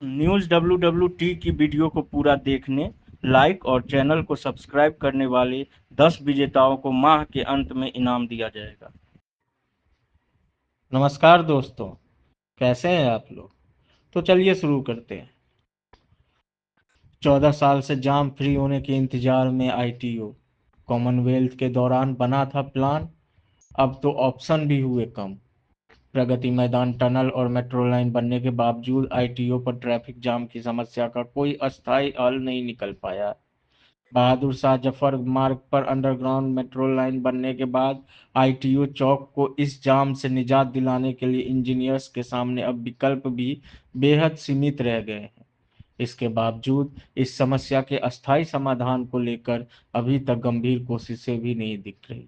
News WWT की video को पूरा देखने, लाइक और चैनल को सब्सक्राइब करने वाले 10 विजेताओं को माह के अंत में इनाम दिया जाएगा। नमस्कार दोस्तों, कैसे हैं आप लोग। तो चलिए शुरू करते हैं। 14 साल से जाम फ्री होने के इंतजार में ITO कॉमनवेल्थ के दौरान बना था प्लान। अब तो ऑप्शन भी हुए कम। प्रगति मैदान टनल और मेट्रो लाइन बनने के बावजूद ITO पर ट्रैफिक जाम की समस्या का कोई अस्थायी हल नहीं निकल पाया। बहादुर शाह जफर मार्ग पर अंडरग्राउंड मेट्रो लाइन बनने के बाद ITO चौक को इस जाम से निजात दिलाने के लिए इंजीनियर्स के सामने अब विकल्प भी बेहद सीमित रह गए हैं। इसके बावजूद इस समस्या के अस्थायी समाधान को लेकर अभी तक गंभीर कोशिशें भी नहीं दिख रही।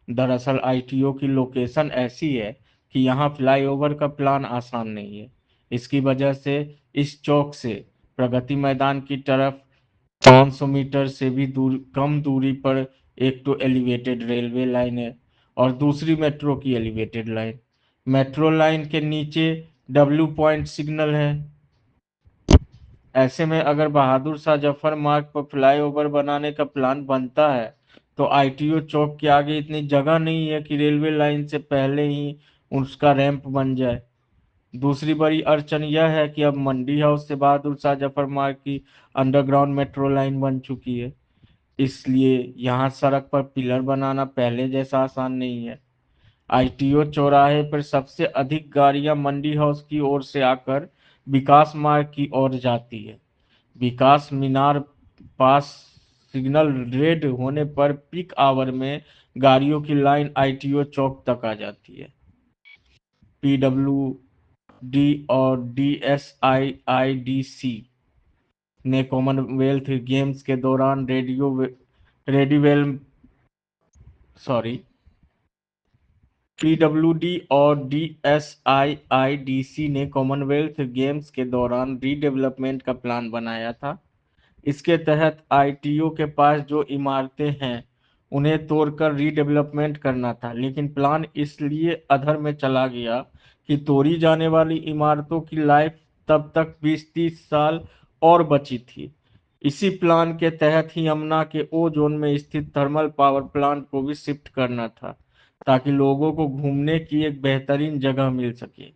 दरअसल ITO की लोकेशन ऐसी है कि यहाँ फ्लाईओवर का प्लान आसान नहीं है। इसकी वजह से इस चौक से प्रगति मैदान की तरफ 500 मीटर से भी कम दूरी पर एक तो एलिवेटेड रेलवे लाइन है और दूसरी मेट्रो की एलिवेटेड लाइन। मेट्रो लाइन के नीचे W पॉइंट सिग्नल है। ऐसे में अगर बहादुर शाह जफर मार्ग पर फ्लाईओवर बनाने का प्लान बनता है तो ITO चौक के आगे इतनी जगह नहीं है कि रेलवे लाइन से पहले ही उसका रैंप बन जाए। दूसरी बड़ी अड़चन यह है कि अब मंडी हाउस से बहादुर शाह जफर मार्ग की अंडरग्राउंड मेट्रो लाइन बन चुकी है। इसलिए यहाँ सड़क पर पिलर बनाना पहले जैसा आसान नहीं है। ITO चौराहे पर सबसे अधिक गाड़ियां मंडी हाउस की ओर से आकर विकास मार्ग की ओर जाती है। विकास मीनार पास सिग्नल रेड होने पर पीक आवर में गाड़ियों की लाइन ITO चौक तक आ जाती है। PWD और DSIIDC ने कॉमनवेल्थ गेम्स के दौरान रेडिवेल सॉरी PWD और DSIIDC ने कॉमनवेल्थ गेम्स के दौरान रीडेवलपमेंट का प्लान बनाया था। इसके तहत ITO के पास जो इमारतें हैं उन्हें तोड़कर रीडेवलपमेंट करना था, लेकिन प्लान इसलिए अधर में चला गया कि तोड़ी जाने वाली इमारतों की लाइफ तब तक 20-30 साल और बची थी। इसी प्लान के तहत ही यमुना के ओ जोन में स्थित थर्मल पावर प्लांट को भी शिफ्ट करना था, ताकि लोगों को घूमने की एक बेहतरीन जगह मिल सके।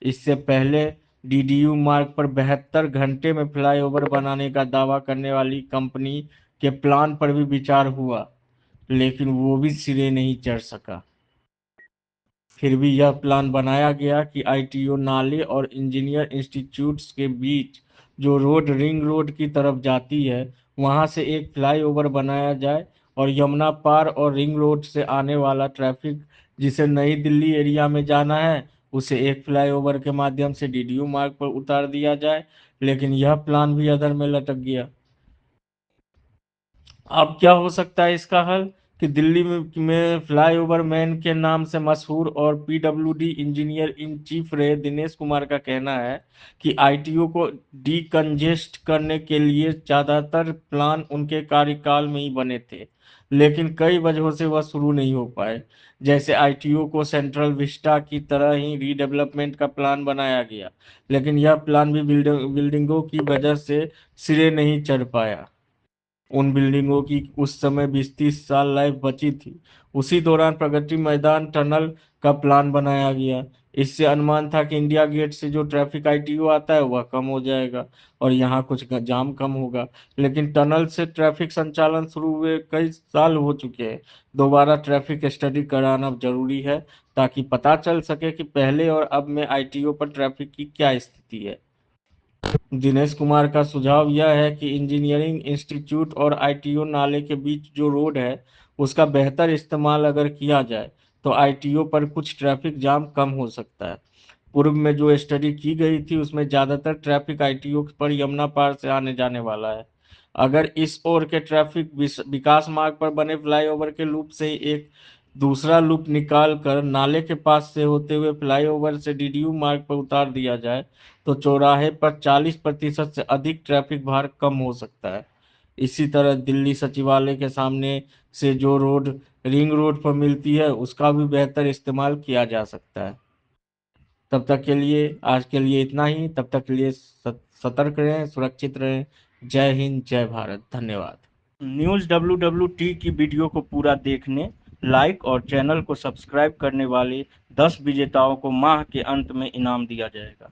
इससे पहले DDU मार्ग पर 72 घंटे में फ्लाईओवर बनाने का दावा करने वाली कंपनी के प्लान पर भी विचार हुआ, लेकिन वो भी सिरे नहीं चढ़ सका। फिर भी यह प्लान बनाया गया कि ITO नाले और इंजीनियर इंस्टीट्यूट्स के बीच जो रोड रिंग रोड की तरफ जाती है वहां से एक फ्लाईओवर बनाया जाए और यमुना पार और रिंग रोड से आने वाला ट्रैफिक जिसे नई दिल्ली एरिया में जाना है उसे एक फ्लाईओवर के माध्यम से DDU मार्ग पर उतार दिया जाए, लेकिन यह प्लान भी अधर में लटक गया। अब क्या हो सकता है इसका हल कि दिल्ली में फ्लाईओवर मैन के नाम से मशहूर और PWD इंजीनियर इन चीफ रहे दिनेश कुमार का कहना है कि ITO को डीकंजेस्ट करने के लिए ज्यादातर प्लान उनके कार्यकाल में ही बने थे, लेकिन कई वजहों से वह शुरू नहीं हो पाए। जैसे ITO को सेंट्रल विस्टा की तरह ही रीडेवलपमेंट का प्लान बनाया गया, लेकिन यह प्लान भी बिल्डिंगों की वजह से सिरे नहीं चढ़ पाया। उन बिल्डिंगों की उस समय 20-30 साल लाइफ बची थी। उसी दौरान प्रगति मैदान टनल का प्लान बनाया गया। इससे अनुमान था कि इंडिया गेट से जो ट्रैफिक ITO आता है वह कम हो जाएगा और यहाँ कुछ जाम कम होगा। लेकिन टनल से ट्रैफिक संचालन शुरू हुए कई साल हो चुके हैं। दोबारा ट्रैफिक स्टडी कराना जरूरी है ताकि पता चल सके कि पहले और अब में ITO पर ट्रैफिक की क्या स्थिति है। दिनेश कुमार का सुझाव यह है कि इंजीनियरिंग इंस्टीट्यूट और ITO नाले के बीच जो रोड है उसका बेहतर इस्तेमाल अगर किया जाए तो ITO पर कुछ ट्रैफिक जाम कम हो सकता है। पूर्व में जो स्टडी की गई थी उसमें ज्यादातर ट्रैफिक ITO पर यमुना पार से आने जाने वाला है। अगर इस ओर के ट्रैफिक विकास मार्ग पर बने फ्लाईओवर के लूप से एक दूसरा लूप निकाल कर नाले के पास से होते हुए फ्लाईओवर से DDU मार्ग पर उतार दिया जाए तो चौराहे पर 40% से अधिक ट्रैफिक भार कम हो सकता है। इसी तरह दिल्ली सचिवालय के सामने से जो रोड रिंग रोड पर मिलती है उसका भी बेहतर इस्तेमाल किया जा सकता है। तब तक के लिए, आज के लिए इतना ही। तब तक के लिए सतर्क रहें, सुरक्षित रहें। जय हिंद, जय भारत, धन्यवाद। न्यूज़ WWT की वीडियो को पूरा देखने, लाइक और चैनल को सब्सक्राइब करने वाले 10 विजेताओं को माह के अंत में इनाम दिया जाएगा।